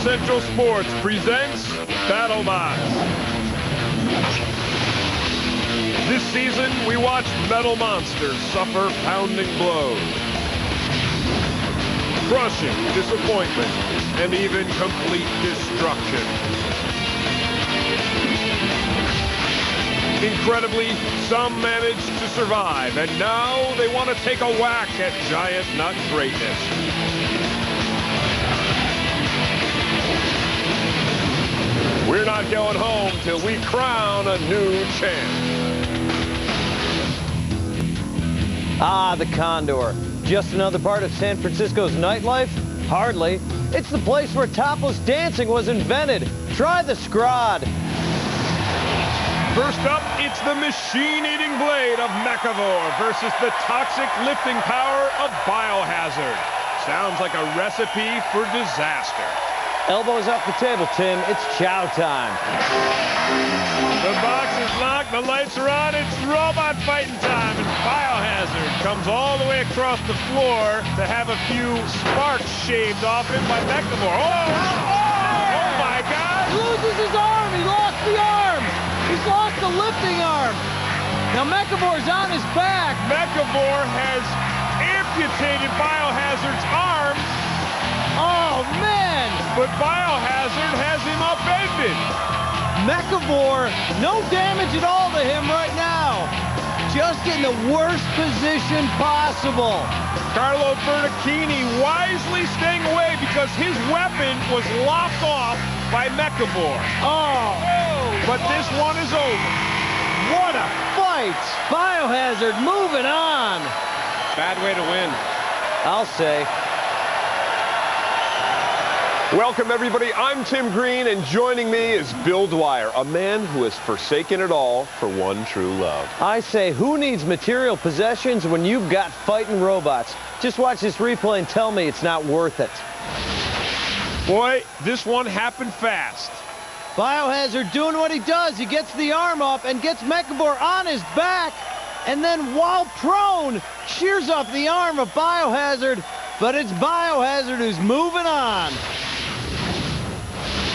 Central Sports presents BattleBots. This season, we watched metal monsters suffer pounding blows, crushing disappointment, and even complete destruction. Incredibly, some managed to survive, and now they want to take a whack at giant nut greatness. We're not going home till we crown a new champ. Ah, the Condor. Just another part of San Francisco's nightlife? Hardly. It's the place where topless dancing was invented. Try the Scrod. First up, it's the machine-eating blade of Mechavore versus the toxic lifting power of Biohazard. Sounds like a recipe for disaster. Elbows off the table, Tim. It's chow time. The box is locked, the lights are on, it's robot fighting time, and Biohazard comes all the way across the floor to have a few sparks shaved off him by Mechavore. Oh my God! He loses his arm. He lost the arm. He's lost the lifting arm. Now Mechavore's on his back. Mechavore has amputated Biohazard's arm. Oh, man. But Biohazard has him upended. Mechavore, no damage at all to him right now. Just in the worst position possible. Carlo Bertocchini wisely staying away because his weapon was lopped off by Mechavore. Oh. But this one is over. What a fight. Biohazard moving on. Bad way to win. I'll say. Welcome, everybody. I'm Tim Green, and joining me is Bill Dwyer, a man who has forsaken it all for one true love. I say, who needs material possessions when you've got fighting robots? Just watch this replay and tell me it's not worth it. Boy, this one happened fast. Biohazard doing what he does. He gets the arm up and gets Mechavore on his back, and then while prone, shears off the arm of Biohazard, but it's Biohazard who's moving on.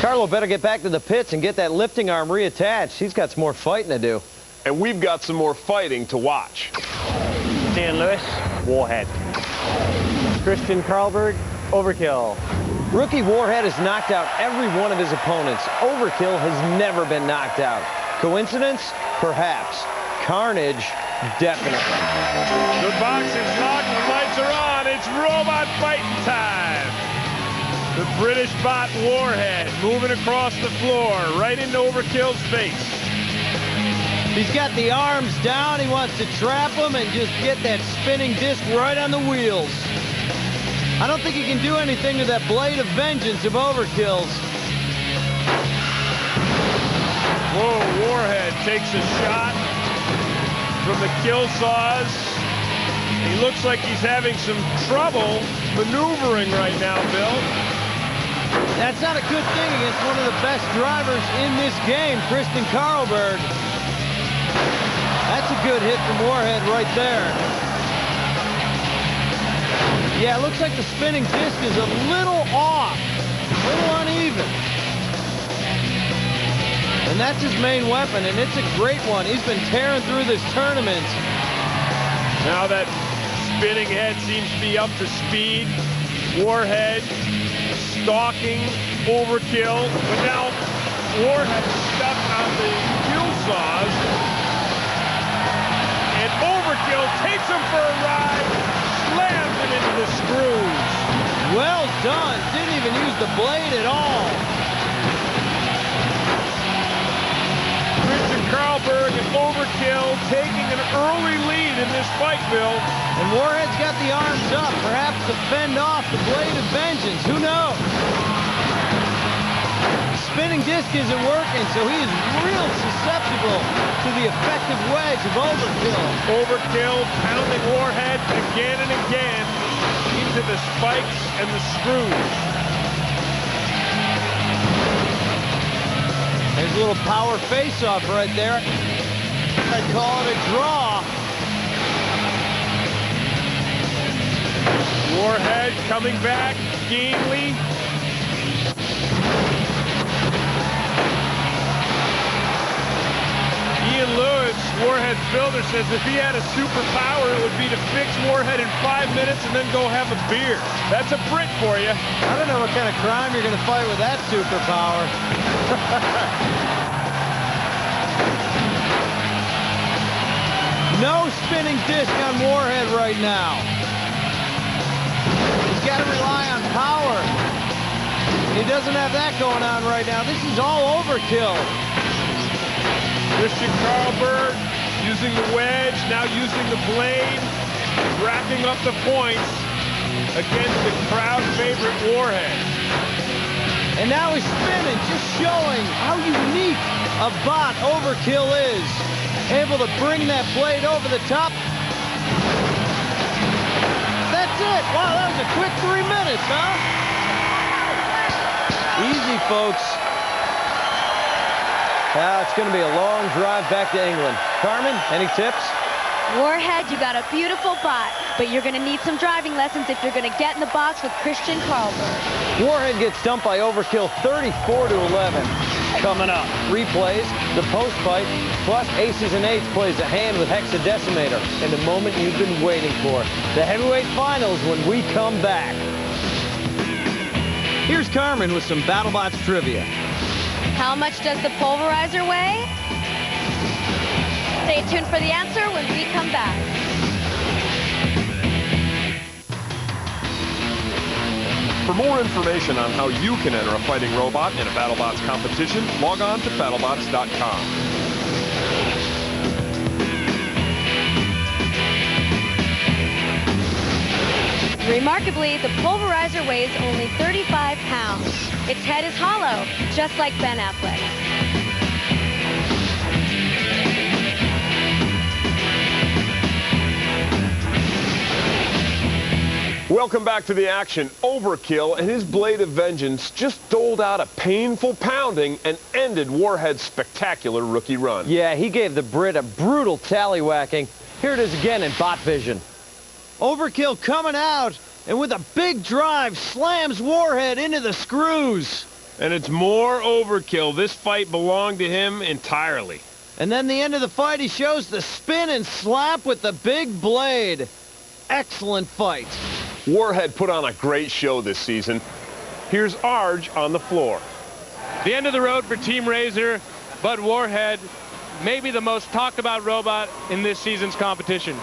Carlo better get back to the pits and get that lifting arm reattached. He's got some more fighting to do. And we've got some more fighting to watch. Dan Lewis, Warhead. Christian Karlberg, Overkill. Rookie Warhead has knocked out every one of his opponents. Overkill has never been knocked out. Coincidence? Perhaps. Carnage? Definitely. The box is locked, the lights are on. It's robot fighting time. The British bot Warhead moving across the floor, right into Overkill's face. He's got the arms down. He wants to trap him and just get that spinning disc right on the wheels. I don't think he can do anything to that blade of vengeance of Overkill's. Whoa, Warhead takes a shot from the kill saws. He looks like he's having some trouble maneuvering right now, Bill. That's not a good thing against one of the best drivers in this game, Christian Karlberg. That's a good hit from Warhead right there. Yeah, it looks like the spinning disc is a little off, a little uneven. And that's his main weapon, and it's a great one. He's been tearing through this tournament. Now that spinning head seems to be up to speed. Warhead stalking Overkill, but now Warhead stuck on the kill saws. And Overkill takes him for a ride, slams it into the screws. Well done. Didn't even use the blade at all. Christian Karlberg and Overkill taking an early lead in this fight, Bill. And Warhead's got the arms up, perhaps to fend off the blade of vengeance. Who knows? Spinning disc isn't working, so he is real susceptible to the effective wedge of Overkill. Overkill pounding Warhead again and again into the spikes and the screws. There's a little power face-off right there. I'd call it a draw. Warhead coming back, gamely. Builder says if he had a superpower, it would be to fix Warhead in 5 minutes and then go have a beer. That's a Brit for you. I don't know what kind of crime you're going to fight with that superpower. No spinning disc on Warhead right now. He's got to rely on power. He doesn't have that going on right now. This is all overkill. Christian Karlberg using the wedge, now using the blade, racking up the points against the crowd favorite Warhead. And now he's spinning, just showing how unique a bot Overkill is. Able to bring that blade over the top. That's it. Wow, that was a quick 3 minutes, huh? Easy, folks. It's going to be a long drive back to England. Carmen, any tips? Warhead, you got a beautiful bot, but you're going to need some driving lessons if you're going to get in the box with Christian Karlberg. Warhead gets dumped by Overkill 34-11. Coming up, replays, the post fight, plus Aces and Eights plays a hand with Hexadecimator, and the moment you've been waiting for, the heavyweight finals when we come back. Here's Carmen with some BattleBots trivia. How much does the pulverizer weigh? Stay tuned for the answer when we come back. For more information on how you can enter a fighting robot in a BattleBots competition, log on to BattleBots.com. Remarkably, the pulverizer weighs only 35 pounds. Its head is hollow, just like Ben Affleck. Welcome back to the action. Overkill and his blade of vengeance just doled out a painful pounding and ended Warhead's spectacular rookie run. Yeah, he gave the Brit a brutal tallywhacking. Here it is again in bot vision. Overkill coming out, and with a big drive, slams Warhead into the screws. And it's more Overkill. This fight belonged to him entirely. And then the end of the fight, he shows the spin and slap with the big blade. Excellent fight. Warhead put on a great show this season. Here's Arj on the floor. The end of the road for Team Razor, but Warhead, maybe the most talked about robot in this season's competition.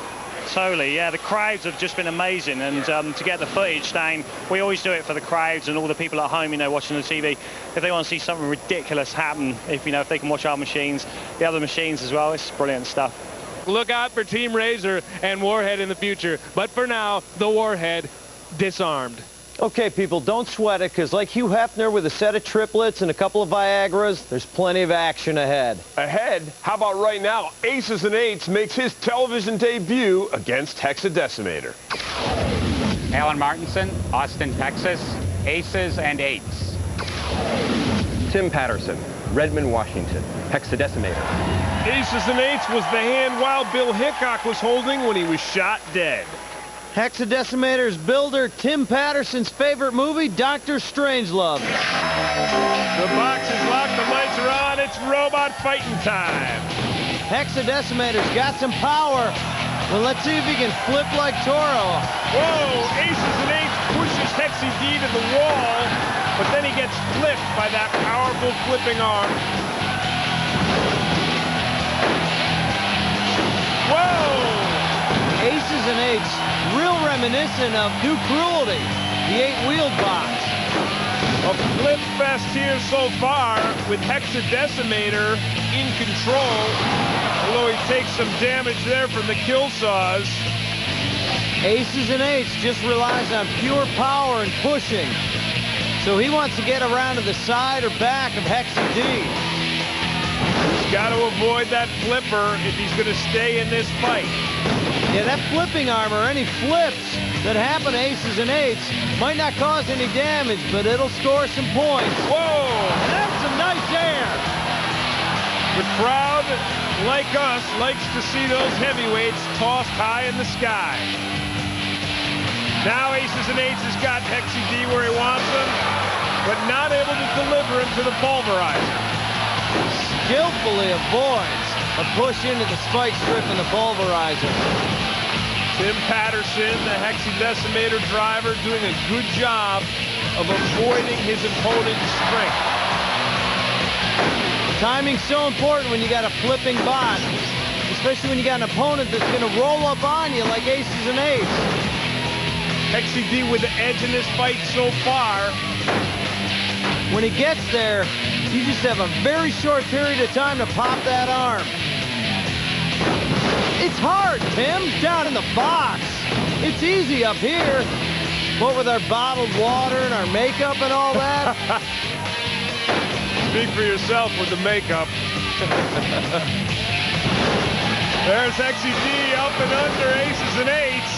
Totally, yeah, the crowds have just been amazing, and to get the footage down, we always do it for the crowds and all the people at home, you know, watching the TV. If they want to see something ridiculous happen, if they can watch our machines, the other machines as well, it's brilliant stuff. Look out for Team Razor and Warhead in the future, but for now, the Warhead disarmed. Okay, people, don't sweat it, because like Hugh Hefner with a set of triplets and a couple of Viagras, there's plenty of action ahead. Ahead? How about right now? Aces and Eights makes his television debut against Hexadecimator. Alan Martinson, Austin, Texas, Aces and Eights. Tim Patterson, Redmond, Washington, Hexadecimator. Aces and Eights was the hand Wild Bill Hickok was holding when he was shot dead. Hexadecimator's builder, Tim Patterson's favorite movie, Dr. Strangelove. The box is locked, the lights are on, it's robot fighting time. Hexadecimator's got some power. Well, let's see if he can flip like Toro. Whoa, Aces and Eights pushes Hexy D to the wall, but then he gets flipped by that powerful flipping arm. Whoa! Aces and Eights, real reminiscent of New Cruelty, the 8-wheeled box. A flip fest here so far with Hexadecimator in control, although he takes some damage there from the kill saws. Aces and Eights just relies on pure power and pushing. So he wants to get around to the side or back of Hexy D. He's got to avoid that flipper if he's going to stay in this fight. Yeah, that flipping arm or any flips that happen to Aces and Eights might not cause any damage, but it'll score some points. Whoa! That's some nice air. The crowd, like us, likes to see those heavyweights tossed high in the sky. Now Aces and Eights has got Hexy D where he wants him, but not able to deliver him to the pulverizer. Skillfully avoids. a push into the spike strip and the pulverizer. Tim Patterson, the hexadecimator driver, doing a good job of avoiding his opponent's strength. Timing's so important when you got a flipping bot, especially when you got an opponent that's going to roll up on you like aces and eights. Hexy D with the edge in this fight so far. When he gets there, you just have a very short period of time to pop that arm. It's hard, Tim, down in the box. It's easy up here. What with our bottled water and our makeup and all that? Speak for yourself with the makeup. There's Hexy D up and under aces and eights.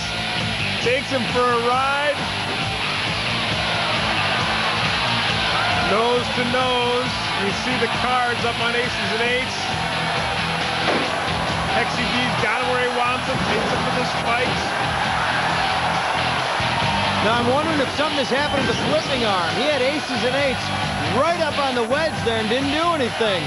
Takes him for a ride. Nose to nose. You see the cards up on aces and eights. Hexy D's got him where he wants him. Takes him for the spikes. Now I'm wondering if something has happened to the flipping arm. He had aces and eights right up on the wedge there and didn't do anything.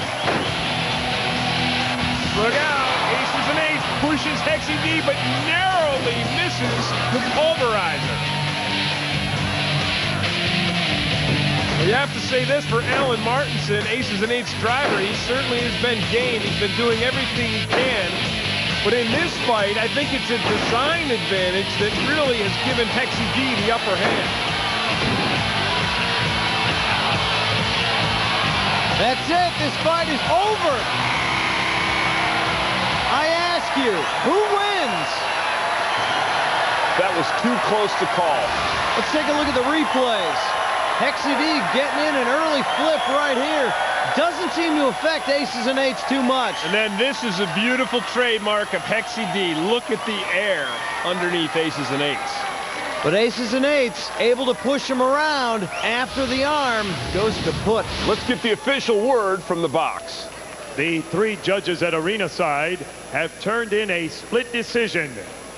Look out. Aces and eights pushes Hexy D, but narrowly misses the pulverizer. You have to say this for Alan Martinson, aces and eights driver. He certainly has been game. He's been doing everything he can. But in this fight, I think it's a design advantage that really has given Hexy D the upper hand. That's it. This fight is over. I ask you, who wins? That was too close to call. Let's take a look at the replays. Hexy D getting in an early flip right here. Doesn't seem to affect aces and eights too much. And then this is a beautiful trademark of Hexy D. Look at the air underneath aces and eights. But aces and eights able to push him around after the arm goes kaput. Let's get the official word from the box. The three judges at arena side have turned in a split decision.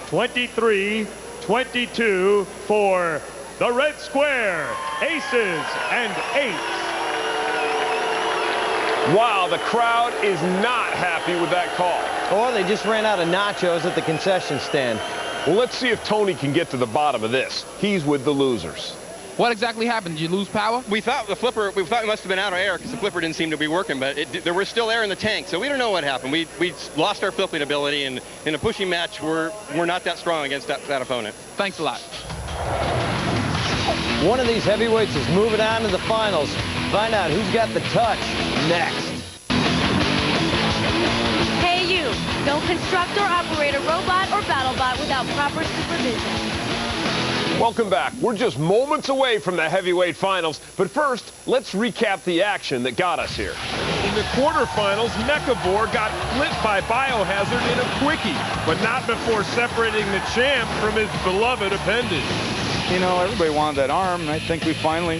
23-22 for the red square, aces and eights. Wow, the crowd is not happy with that call. Or they just ran out of nachos at the concession stand. Well, let's see if Tony can get to the bottom of this. He's with the losers. What exactly happened? Did you lose power? We thought we must have been out of air because the flipper didn't seem to be working, but there was still air in the tank, so we don't know what happened. We lost our flipping ability, and in a pushing match, we're not that strong against that opponent. Thanks a lot. One of these heavyweights is moving on to the finals. Find out who's got the touch next. Hey you, don't construct or operate a robot or BattleBot without proper supervision. Welcome back. We're just moments away from the heavyweight finals, but first, let's recap the action that got us here. In the quarterfinals, Mechavore got flipped by Biohazard in a quickie, but not before separating the champ from his beloved appendage. You know, everybody wanted that arm, and I think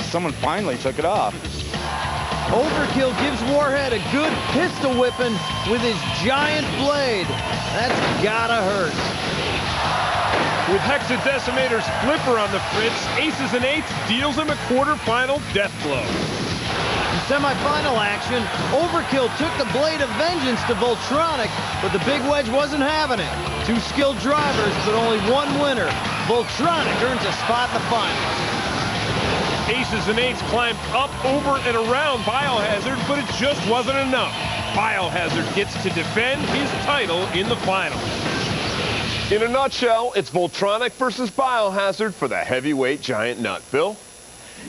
someone finally took it off. Overkill gives Warhead a good pistol whipping with his giant blade. That's gotta hurt. With Hexadecimator's flipper on the fritz, aces and eights deals him a quarterfinal death blow. In semifinal action, Overkill took the blade of vengeance to Voltronic, but the big wedge wasn't having it. Two skilled drivers, but only one winner. Voltronic earns a spot in the finals. Aces and eights climbed up, over, and around Biohazard, but it just wasn't enough. Biohazard gets to defend his title in the finals. In a nutshell, it's Voltronic versus Biohazard for the heavyweight giant nut. Phil?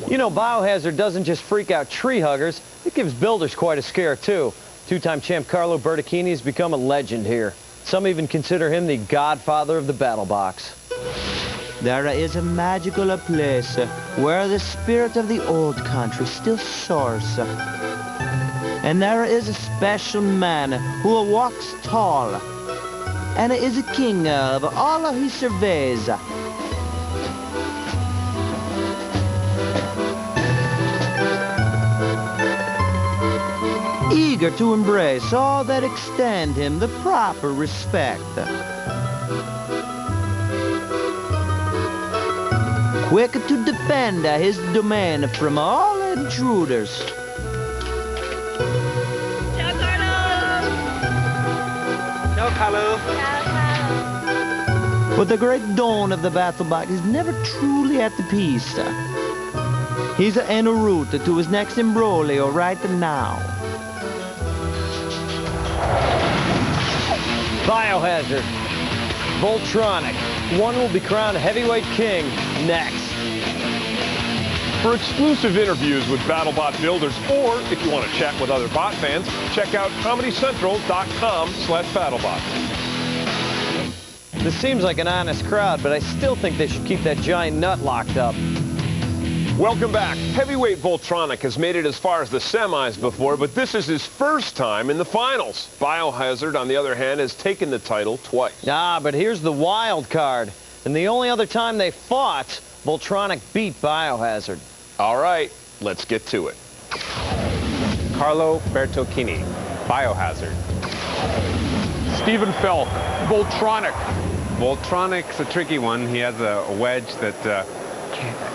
You know, Biohazard doesn't just freak out tree huggers, it gives builders quite a scare, too. Two-time champ Carlo Bertocchini has become a legend here. Some even consider him the godfather of the battle box. There is a magical place where the spirit of the old country still soars. And there is a special man who walks tall and is a king of all he surveys. Eager to embrace all that extend him the proper respect. Quick to defend his domain from all intruders. Carlo. But the great Don of the BattleBot is never truly at the peace. He's en route to his next imbroglio right now. Biohazard. Voltronic. One will be crowned heavyweight king next. For exclusive interviews with BattleBot builders, or if you want to chat with other bot fans, check out comedycentral.com/BattleBots. This seems like an honest crowd, but I still think they should keep that giant nut locked up. Welcome back. Heavyweight Voltronic has made it as far as the semis before, but this is his first time in the finals. Biohazard, on the other hand, has taken the title twice. Ah, but here's the wild card. And the only other time they fought, Voltronic beat Biohazard. All right, let's get to it. Carlo Bertocchini, Biohazard. Stephen Felk, Voltronic. Voltronic's a tricky one. He has a wedge that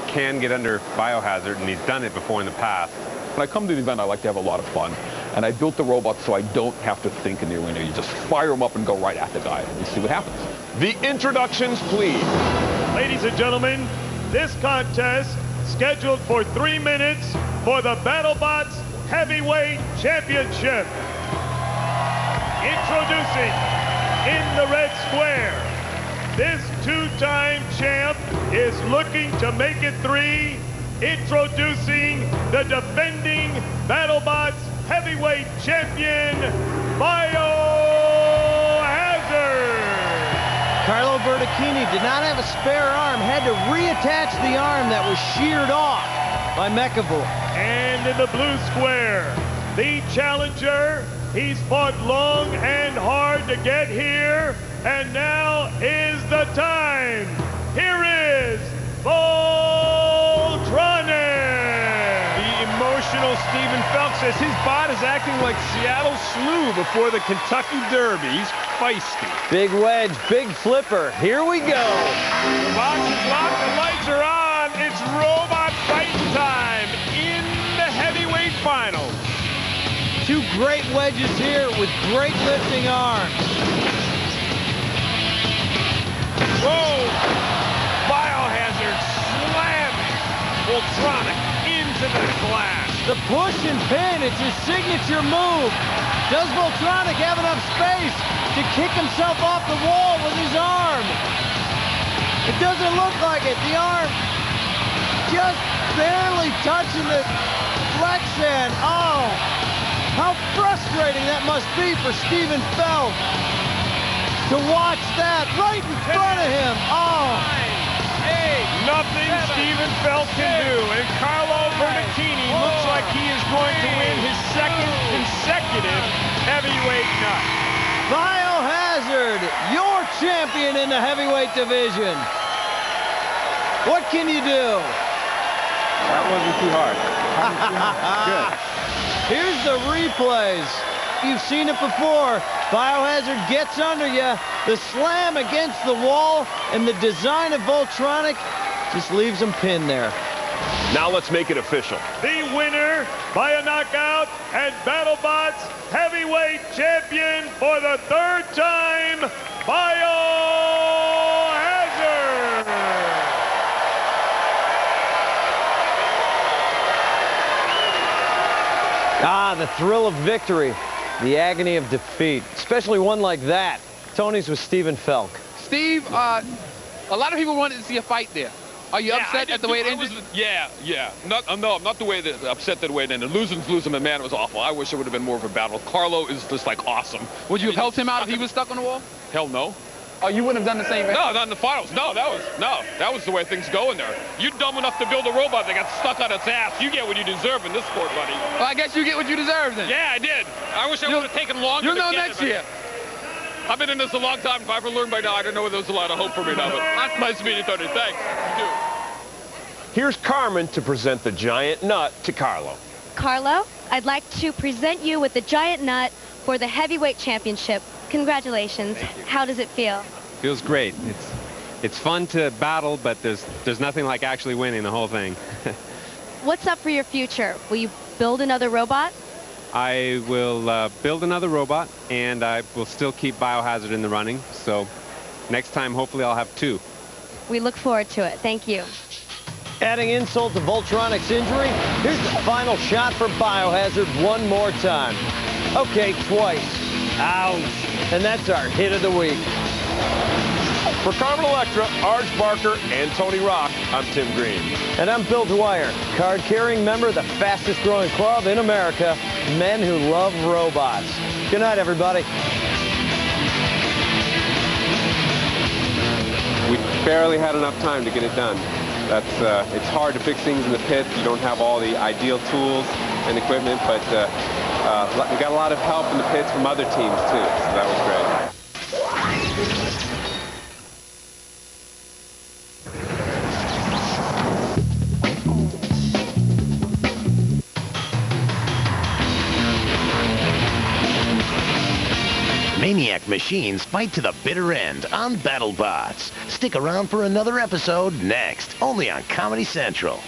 can get under Biohazard, and he's done it before in the past. When I come to the event, I like to have a lot of fun. And I built the robots so I don't have to think in the arena. You just fire them up and go right at the guy and see what happens. The introductions, please. Ladies and gentlemen, this contest scheduled for 3 minutes for the BattleBots Heavyweight Championship. Introducing in the red square, this two-time champ is looking to make it 3. Introducing the defending BattleBots Heavyweight Champion, Biohazard. Carlo Bertocchini did not have a spare arm, had to reattach the arm that was sheared off by Mechavour. And in the blue square, the challenger, he's fought long and hard to get here, and now is the time. Here is Voltronic. The emotional Stephen Phelps says his bot is acting like Seattle Slew before the Kentucky Derby. He's feisty. Big wedge, big flipper. Here we go. The box is locked, the lights are on. It's robot fighting time in the heavyweight finals. Two great wedges here with great lifting arms. Whoa! Biohazard slamming Voltronic into the glass. The push and pin, it's his signature move. Does Voltronic have enough space to kick himself off the wall with his arm? It doesn't look like it. The arm just barely touching the Lexan. Oh, how frustrating that must be for Stephen Feld to watch that right in front of him. Oh. Nothing Stephen Feld can do, and Carlo Bertocchini looks like he is going to win his second consecutive heavyweight nut. Biohazard, your champion in the heavyweight division. What can you do? That wasn't too hard. Good. Here's the replays. You've seen it before. Biohazard gets under you. The slam against the wall and the design of Voltronic just leaves him pinned there. Now let's make it official. The winner by a knockout and BattleBots Heavyweight Champion for the 3rd time, Biohazard. Ah, the thrill of victory, the agony of defeat, especially one like that. Tony's with Stephen Felk. Steve, a lot of people wanted to see a fight there. Are you upset at the way it ended? Yeah. No, I'm not the way that upset that way it ended. Losing's losing, but man, it was awful. I wish it would have been more of a battle. Carlo is just like awesome. Would you have helped him out if he was stuck on the wall? Hell no. Oh, you wouldn't have done the same thing? No, not in the finals. No, that was the way things go in there. You're dumb enough to build a robot that got stuck on its ass. You get what you deserve in this sport, buddy. Well, I guess you get what you deserve then. Yeah, I did. I wish I would have taken longer. You'll know next year. I've been in this a long time. If I ever learned by now, I don't know whether there's a lot of hope for me now, but nice to meet you, Tony. Thanks. You too. Here's Carmen to present the giant nut to Carlo. Carlo, I'd like to present you with the giant nut for the heavyweight championship. Congratulations. How does it feel? Feels great. It's fun to battle, but there's nothing like actually winning the whole thing. What's up for your future? Will you build another robot? I will build another robot, and I will still keep Biohazard in the running. So next time, hopefully, I'll have 2. We look forward to it. Thank you. Adding insult to Voltronic's injury, here's the final shot for Biohazard one more time. Okay, twice. Ouch. And that's our hit of the week. For Carmen Electra, Arj Barker, and Tony Rock, I'm Tim Green. And I'm Bill Dwyer, card-carrying member of the fastest-growing club in America, Men Who Love Robots. Good night, everybody. We barely had enough time to get it done. It's hard to fix things in the pit. You don't have all the ideal tools and equipment, but we got a lot of help in the pits from other teams, too, so that was great. Maniac machines fight to the bitter end on BattleBots. Stick around for another episode next, only on Comedy Central.